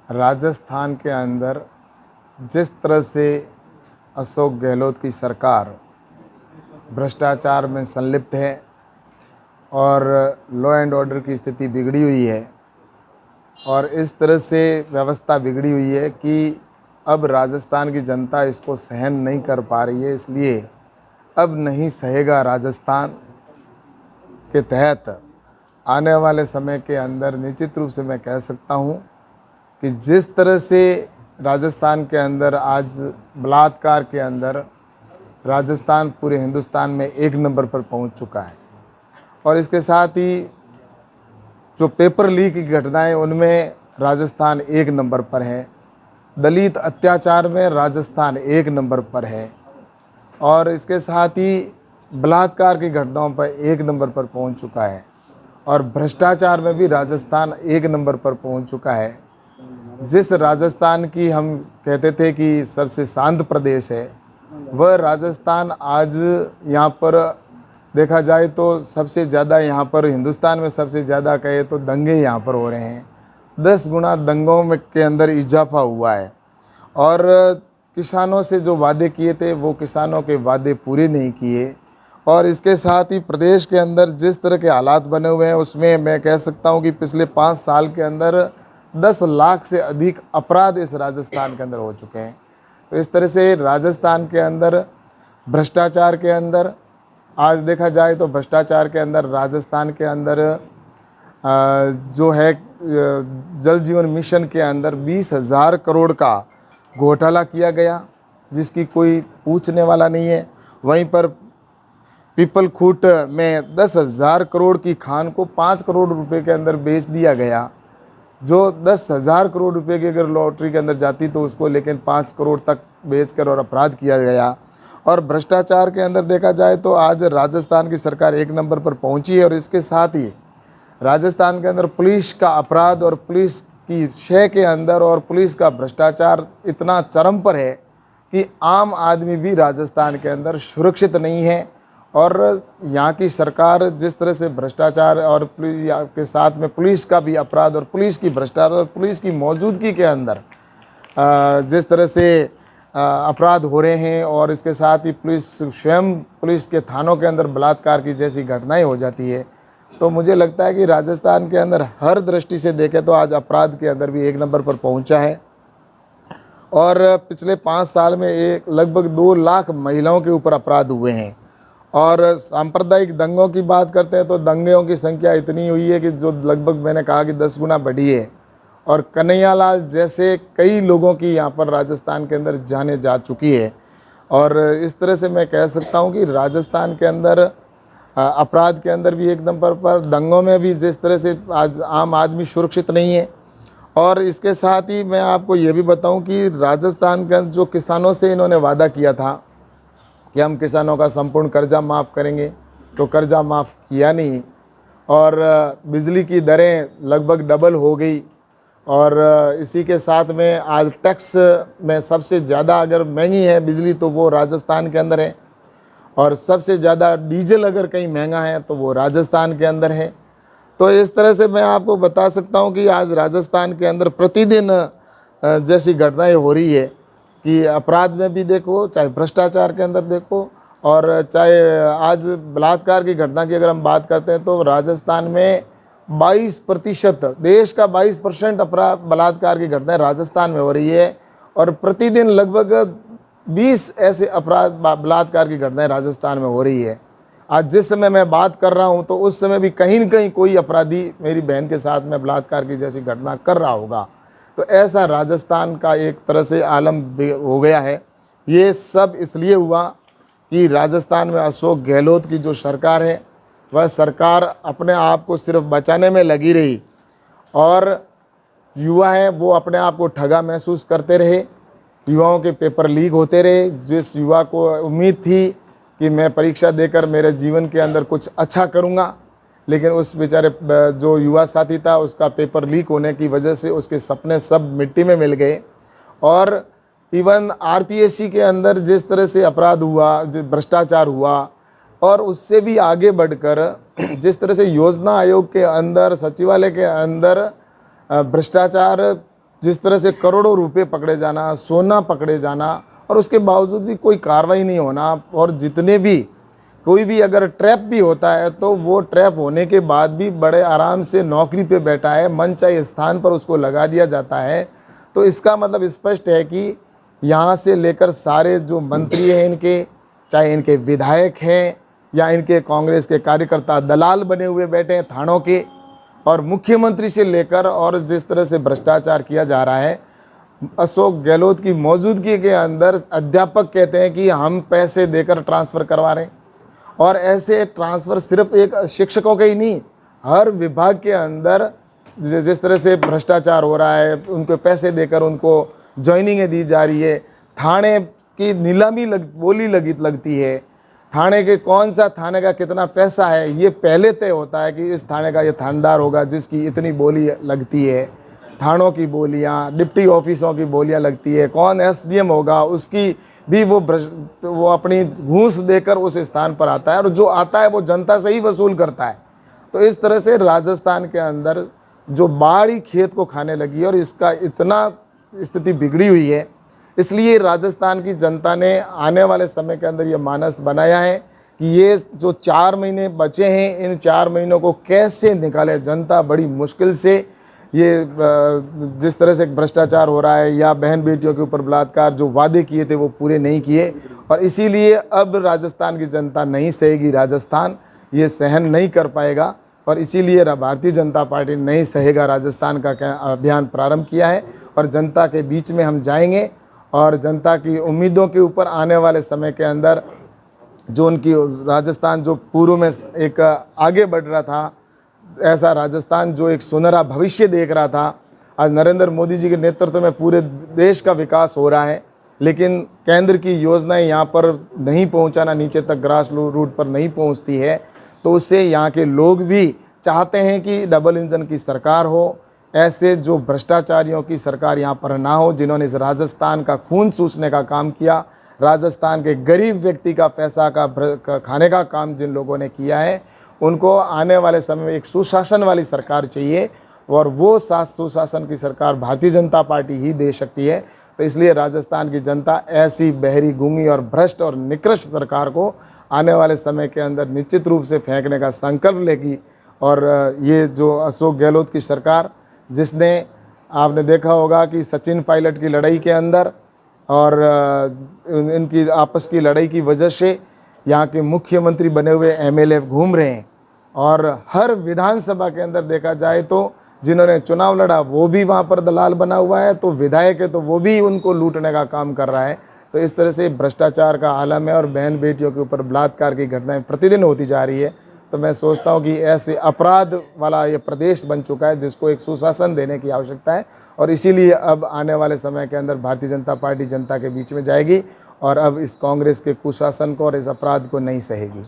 राजस्थान के अंदर जिस तरह से अशोक गहलोत की सरकार भ्रष्टाचार में संलिप्त है और लॉ एंड ऑर्डर की स्थिति बिगड़ी हुई है और इस तरह से व्यवस्था बिगड़ी हुई है कि अब राजस्थान की जनता इसको सहन नहीं कर पा रही है। इसलिए अब नहीं सहेगा राजस्थान के तहत आने वाले समय के अंदर निश्चित रूप से मैं कह सकता हूँ कि जिस तरह से राजस्थान के अंदर आज बलात्कार के अंदर राजस्थान पूरे हिंदुस्तान में एक नंबर पर पहुंच चुका है और इसके साथ ही जो पेपर लीक की घटनाएं उनमें राजस्थान एक नंबर पर है, दलित अत्याचार में राजस्थान एक नंबर पर है और इसके साथ ही बलात्कार की घटनाओं पर एक नंबर पर पहुंच चुका है और भ्रष्टाचार में भी राजस्थान एक नंबर पर पहुंच चुका है। जिस राजस्थान की हम कहते थे कि सबसे शांत प्रदेश है, वह राजस्थान आज यहाँ पर देखा जाए तो सबसे ज़्यादा यहाँ पर हिंदुस्तान में सबसे ज़्यादा कहे तो दंगे यहाँ पर हो रहे हैं। 10 गुना दंगों में के अंदर इजाफा हुआ है और किसानों से जो वादे किए थे वो किसानों के वादे पूरे नहीं किए और इसके साथ ही प्रदेश के अंदर जिस तरह के हालात बने हुए हैं उसमें मैं कह सकता हूँ कि पिछले 5 साल के अंदर 10 लाख से अधिक अपराध इस राजस्थान के अंदर हो चुके हैं। तो इस तरह से राजस्थान के अंदर भ्रष्टाचार के अंदर आज देखा जाए तो भ्रष्टाचार के अंदर राजस्थान के अंदर जो है जल जीवन मिशन के अंदर 20,000 करोड़ का घोटाला किया गया जिसकी कोई पूछने वाला नहीं है। वहीं पर पीपल खूट में 10,000 करोड़ की खान को 5 करोड़ रुपए के अंदर बेच दिया गया, जो 10,000 करोड़ रुपए की अगर लॉटरी के अंदर जाती तो उसको लेकिन 5 करोड़ तक बेचकर और अपराध किया गया। और भ्रष्टाचार के अंदर देखा जाए तो आज राजस्थान की सरकार एक नंबर पर पहुंची है और इसके साथ ही राजस्थान के अंदर पुलिस का अपराध और पुलिस की शय के अंदर और पुलिस का भ्रष्टाचार इतना चरम पर है कि आम आदमी भी राजस्थान के अंदर सुरक्षित नहीं है। और यहाँ की सरकार जिस तरह से भ्रष्टाचार और पुलिस के साथ में पुलिस का भी अपराध और पुलिस की भ्रष्टाचार और पुलिस की मौजूदगी के अंदर जिस तरह से अपराध हो रहे हैं और इसके साथ ही पुलिस के थानों के अंदर बलात्कार की जैसी घटनाएं हो जाती है, तो मुझे लगता है कि राजस्थान के अंदर हर दृष्टि से देखें तो आज अपराध के अंदर भी एक नंबर पर पहुंचा है। और पिछले 5 साल में लगभग 2 लाख महिलाओं के ऊपर अपराध हुए हैं। और सांप्रदायिक दंगों की बात करते हैं तो दंगों की संख्या इतनी हुई है कि जो लगभग मैंने कहा कि 10 गुना बढ़ी है और कन्हैयालाल जैसे कई लोगों की यहाँ पर राजस्थान के अंदर जाने जा चुकी है। और इस तरह से मैं कह सकता हूँ कि राजस्थान के अंदर अपराध के अंदर भी एक नंबर पर, दंगों में भी जिस तरह से आज आम आदमी सुरक्षित नहीं है। और इसके साथ ही मैं आपको ये भी बताऊं कि राजस्थान के जो किसानों से इन्होंने वादा किया था कि हम किसानों का संपूर्ण कर्जा माफ़ करेंगे, तो कर्जा माफ़ किया नहीं और बिजली की दरें लगभग डबल हो गई। और इसी के साथ में आज टैक्स में सबसे ज़्यादा अगर महंगी है बिजली तो वो राजस्थान के अंदर है और सबसे ज़्यादा डीजल अगर कहीं महंगा है तो वो राजस्थान के अंदर है। तो इस तरह से मैं आपको बता सकता हूँ कि आज राजस्थान के अंदर प्रतिदिन जैसी घटनाएं हो रही है कि अपराध में भी देखो, चाहे भ्रष्टाचार के अंदर देखो और चाहे आज बलात्कार की घटना की अगर हम बात करते हैं तो राजस्थान में 22%, देश का 22% अपराध बलात्कार की घटनाएं राजस्थान में हो रही है और प्रतिदिन लगभग 20 ऐसे अपराध बलात्कार की घटनाएं राजस्थान में हो रही है। आज जिस समय मैं बात कर रहा हूं तो उस समय भी कहीं न कहीं कोई अपराधी मेरी बहन के साथ में बलात्कार की जैसी घटना कर रहा होगा। तो ऐसा राजस्थान का एक तरह से आलम हो गया है। ये सब इसलिए हुआ कि राजस्थान में अशोक गहलोत की जो सरकार है वह सरकार अपने आप को सिर्फ बचाने में लगी रही और युवा हैं वो अपने आप को ठगा महसूस करते रहे, युवाओं के पेपर लीक होते रहे। जिस युवा को उम्मीद थी कि मैं परीक्षा देकर मेरे जीवन के अंदर कुछ अच्छा करूंगा, लेकिन उस बेचारे जो युवा साथी था उसका पेपर लीक होने की वजह से उसके सपने सब मिट्टी में मिल गए। और इवन आरपीएससी के अंदर जिस तरह से अपराध हुआ, भ्रष्टाचार हुआ और उससे भी आगे बढ़कर जिस तरह से योजना आयोग के अंदर, सचिवालय के अंदर भ्रष्टाचार जिस तरह से करोड़ों रुपए पकड़े जाना, सोना पकड़े जाना और उसके बावजूद भी कोई कार्रवाई नहीं होना, और जितने भी कोई भी अगर ट्रैप भी होता है तो वो ट्रैप होने के बाद भी बड़े आराम से नौकरी पे बैठा है, मनचाहे स्थान पर उसको लगा दिया जाता है। तो इसका मतलब स्पष्ट है कि यहाँ से लेकर सारे जो मंत्री हैं इनके, चाहे इनके विधायक हैं या इनके कांग्रेस के कार्यकर्ता दलाल बने हुए बैठे हैं थानों के, और मुख्यमंत्री से लेकर और जिस तरह से भ्रष्टाचार किया जा रहा है, अशोक गहलोत की मौजूदगी के अंदर अध्यापक कहते हैं कि हम पैसे देकर ट्रांसफ़र करवा रहे हैं, और ऐसे ट्रांसफ़र सिर्फ एक शिक्षकों के ही नहीं, हर विभाग के अंदर जिस तरह से भ्रष्टाचार हो रहा है, उनको पैसे देकर उनको ज्वाइनिंगें दी जा रही है, थाने की नीलामी बोली लगती है, थाने के कौन सा थाने का कितना पैसा है ये पहले तय होता है कि इस थाने का ये थानेदार होगा जिसकी इतनी बोली लगती है, थानों की बोलियां, डिप्टी ऑफिसों की बोलियां लगती है, कौन एसडीएम होगा उसकी भी वो अपनी घूस देकर उस स्थान पर आता है, और जो आता है वो जनता से ही वसूल करता है। तो इस तरह से राजस्थान के अंदर जो बाड़ी खेत को खाने लगी और इसका इतना स्थिति बिगड़ी हुई है, इसलिए राजस्थान की जनता ने आने वाले समय के अंदर ये मानस बनाया है कि ये जो 4 महीने बचे हैं, इन 4 महीनों को कैसे निकाले। जनता बड़ी मुश्किल से ये जिस तरह से भ्रष्टाचार हो रहा है या बहन बेटियों के ऊपर बलात्कार, जो वादे किए थे वो पूरे नहीं किए, और इसीलिए अब राजस्थान की जनता नहीं सहेगी, राजस्थान ये सहन नहीं कर पाएगा, और इसीलिए भारतीय जनता पार्टी नहीं सहेगा राजस्थान का अभियान प्रारंभ किया है, और जनता के बीच में हम जाएंगे और जनता की उम्मीदों के ऊपर आने वाले समय के अंदर जो उनकी राजस्थान जो पूर्व में एक आगे बढ़ रहा था, ऐसा राजस्थान जो एक सुनहरा भविष्य देख रहा था, आज नरेंद्र मोदी जी के नेतृत्व में पूरे देश का विकास हो रहा है, लेकिन केंद्र की योजनाएं यहाँ पर नहीं पहुँचाना, नीचे तक ग्रास रूट पर नहीं पहुँचती है, तो उससे यहाँ के लोग भी चाहते हैं कि डबल इंजन की सरकार हो, ऐसे जो भ्रष्टाचारियों की सरकार यहाँ पर ना हो, जिन्होंने इस राजस्थान का खून चूसने का काम किया, राजस्थान के गरीब व्यक्ति का पैसा का खाने का काम जिन लोगों ने किया है, उनको आने वाले समय में एक सुशासन वाली सरकार चाहिए, और वो सुशासन की सरकार भारतीय जनता पार्टी ही दे सकती है। तो इसलिए राजस्थान की जनता ऐसी बहरी, गूंगी और भ्रष्ट और निकृष्ट सरकार को आने वाले समय के अंदर निश्चित रूप से फेंकने का संकल्प लेगी। और ये जो अशोक गहलोत की सरकार, जिसने आपने देखा होगा कि सचिन पायलट की लड़ाई के अंदर और इनकी आपस की लड़ाई की वजह से यहाँ के मुख्यमंत्री बने हुए एमएलए घूम रहे हैं, और हर विधानसभा के अंदर देखा जाए तो जिन्होंने चुनाव लड़ा वो भी वहाँ पर दलाल बना हुआ है, तो विधायक है तो वो भी उनको लूटने का काम कर रहा है। तो इस तरह से भ्रष्टाचार का आलम है, और बहन बेटियों के ऊपर बलात्कार की घटनाएं प्रतिदिन होती जा रही है। तो मैं सोचता हूँ कि ऐसे अपराध वाला ये प्रदेश बन चुका है जिसको एक सुशासन देने की आवश्यकता है, और इसीलिए अब आने वाले समय के अंदर भारतीय जनता पार्टी जनता के बीच में जाएगी, और अब इस कांग्रेस के कुशासन को और इस अपराध को नहीं सहेगी।